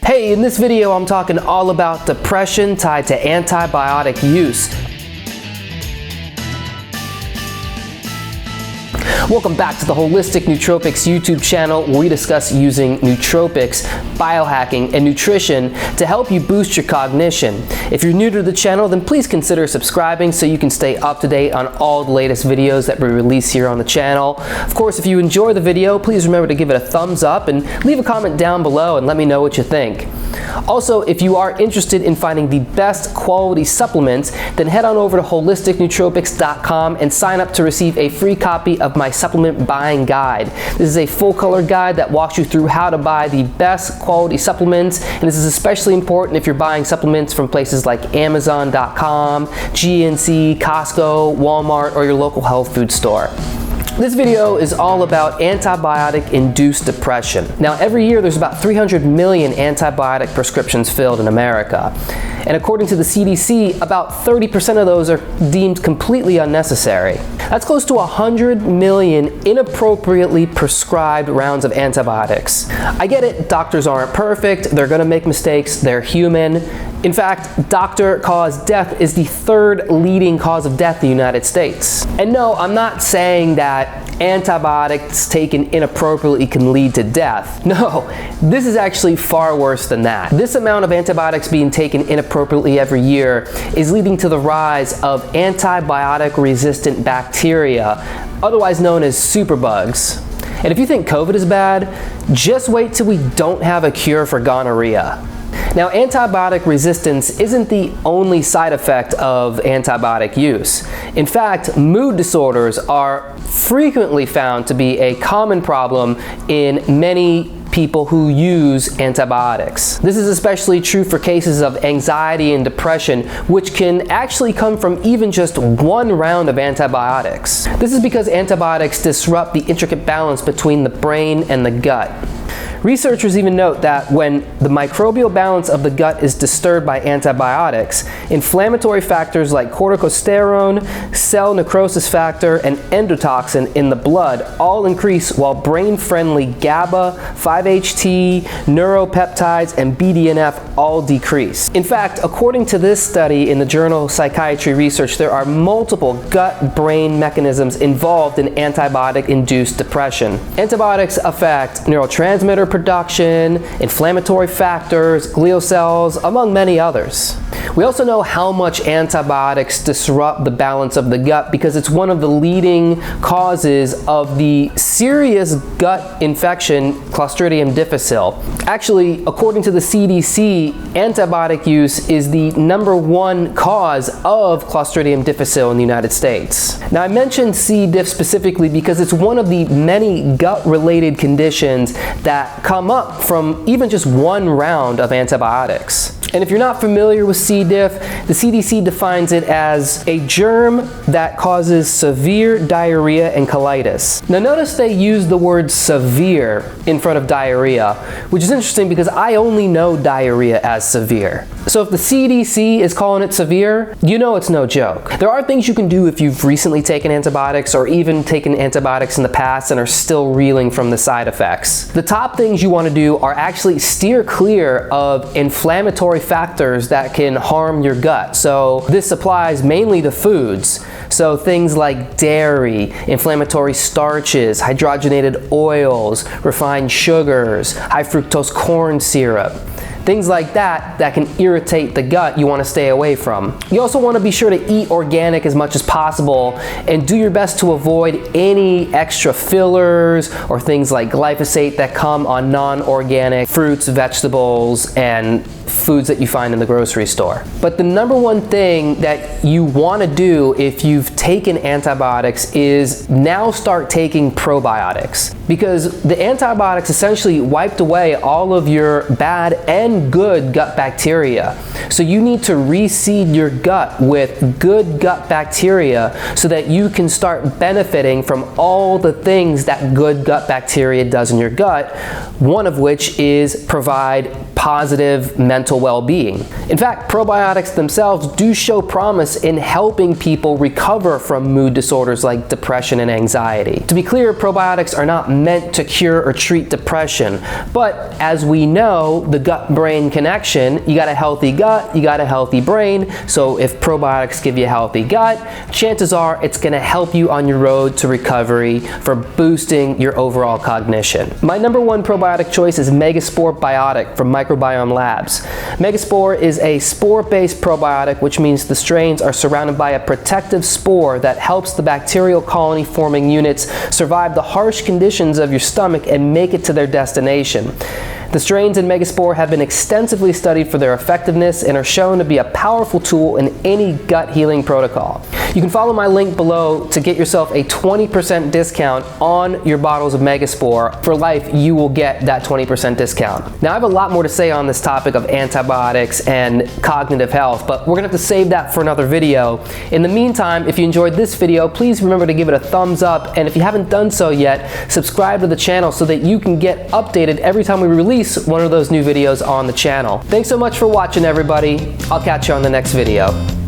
Hey, in this video I'm talking all about depression tied to antibiotic use. Welcome back to the Holistic Nootropics YouTube channel, where we discuss using nootropics, biohacking, and nutrition to help you boost your cognition. If you're new to the channel, then please consider subscribing so you can stay up to date on all the latest videos that we release here on the channel. Of course, if you enjoy the video, please remember to give it a thumbs up and leave a comment down below and let me know what you think. Also, if you are interested in finding the best quality supplements, then head on over to holisticnootropics.com and sign up to receive a free copy of my supplement buying guide. This is a full color guide that walks you through how to buy the best quality supplements, and this is especially important if you're buying supplements from places like Amazon.com, GNC, Costco, Walmart, or your local health food store. This video is all about antibiotic-induced depression. Now, every year there's about 300 million antibiotic prescriptions filled in America. And according to the CDC, about 30% of those are deemed completely unnecessary. That's close to 100 million inappropriately prescribed rounds of antibiotics. I get it, doctors aren't perfect, they're gonna make mistakes, they're human. In fact, doctor-caused death is the third leading cause of death in the United States. And no, I'm not saying that antibiotics taken inappropriately can lead to death. No, this is actually far worse than that. This amount of antibiotics being taken inappropriately every year is leading to the rise of antibiotic-resistant bacteria, otherwise known as superbugs. And if you think COVID is bad, just wait till we don't have a cure for gonorrhea. Now, antibiotic resistance isn't the only side effect of antibiotic use. In fact, mood disorders are frequently found to be a common problem in many people who use antibiotics. This is especially true for cases of anxiety and depression, which can actually come from even just one round of antibiotics. This is because antibiotics disrupt the intricate balance between the brain and the gut. Researchers even note that when the microbial balance of the gut is disturbed by antibiotics, inflammatory factors like corticosterone, cell necrosis factor, and endotoxin in the blood all increase, while brain-friendly GABA, 5-HT, neuropeptides, and BDNF all decrease. In fact, according to this study in the journal Psychiatry Research, there are multiple gut-brain mechanisms involved in antibiotic-induced depression. Antibiotics affect neurotransmitter production, inflammatory factors, glial cells, among many others. We also know how much antibiotics disrupt the balance of the gut because it's one of the leading causes of the serious gut infection, Clostridium difficile. Actually, according to the CDC, antibiotic use is the #1 cause of Clostridium difficile in the United States. Now, I mentioned C. diff specifically because it's one of the many gut-related conditions that come up from even just one round of antibiotics. And if you're not familiar with C. diff, the CDC defines it as a germ that causes severe diarrhea and colitis. Now, notice they use the word severe in front of diarrhea, which is interesting because I only know diarrhea as severe. So if the CDC is calling it severe, you know it's no joke. There are things you can do if you've recently taken antibiotics or even taken antibiotics in the past and are still reeling from the side effects. The top things you want to do are actually steer clear of inflammatory factors that can harm your gut. So this applies mainly to foods. So things like dairy, inflammatory starches, hydrogenated oils, refined sugars, high fructose corn syrup. Things like that can irritate the gut, you want to stay away from. You also want to be sure to eat organic as much as possible and do your best to avoid any extra fillers or things like glyphosate that come on non-organic fruits, vegetables, and foods that you find in the grocery store. But the #1 thing that you want to do if you've taken antibiotics is now start taking probiotics, because the antibiotics essentially wiped away all of your bad and good gut bacteria. So you need to reseed your gut with good gut bacteria so that you can start benefiting from all the things that good gut bacteria does in your gut, one of which is provide positive mental well-being. In fact, probiotics themselves do show promise in helping people recover from mood disorders like depression and anxiety. To be clear, probiotics are not meant to cure or treat depression, but as we know, the gut-brain connection, you got a healthy gut, you got a healthy brain, so if probiotics give you a healthy gut, chances are it's going to help you on your road to recovery for boosting your overall cognition. My number one probiotic choice is Megaspore Biotic from Microbiome Labs. Megaspore is a spore-based probiotic, which means the strains are surrounded by a protective spore that helps the bacterial colony forming units survive the harsh conditions of your stomach and make it to their destination. The strains in Megaspore have been extensively studied for their effectiveness and are shown to be a powerful tool in any gut healing protocol. You can follow my link below to get yourself a 20% discount on your bottles of Megaspore. For life, you will get that 20% discount. Now, I have a lot more to say on this topic of antibiotics and cognitive health, but we're gonna have to save that for another video. In the meantime, if you enjoyed this video, please remember to give it a thumbs up, and if you haven't done so yet, subscribe to the channel so that you can get updated every time we release one of those new videos on the channel. Thanks so much for watching, everybody. I'll catch you on the next video.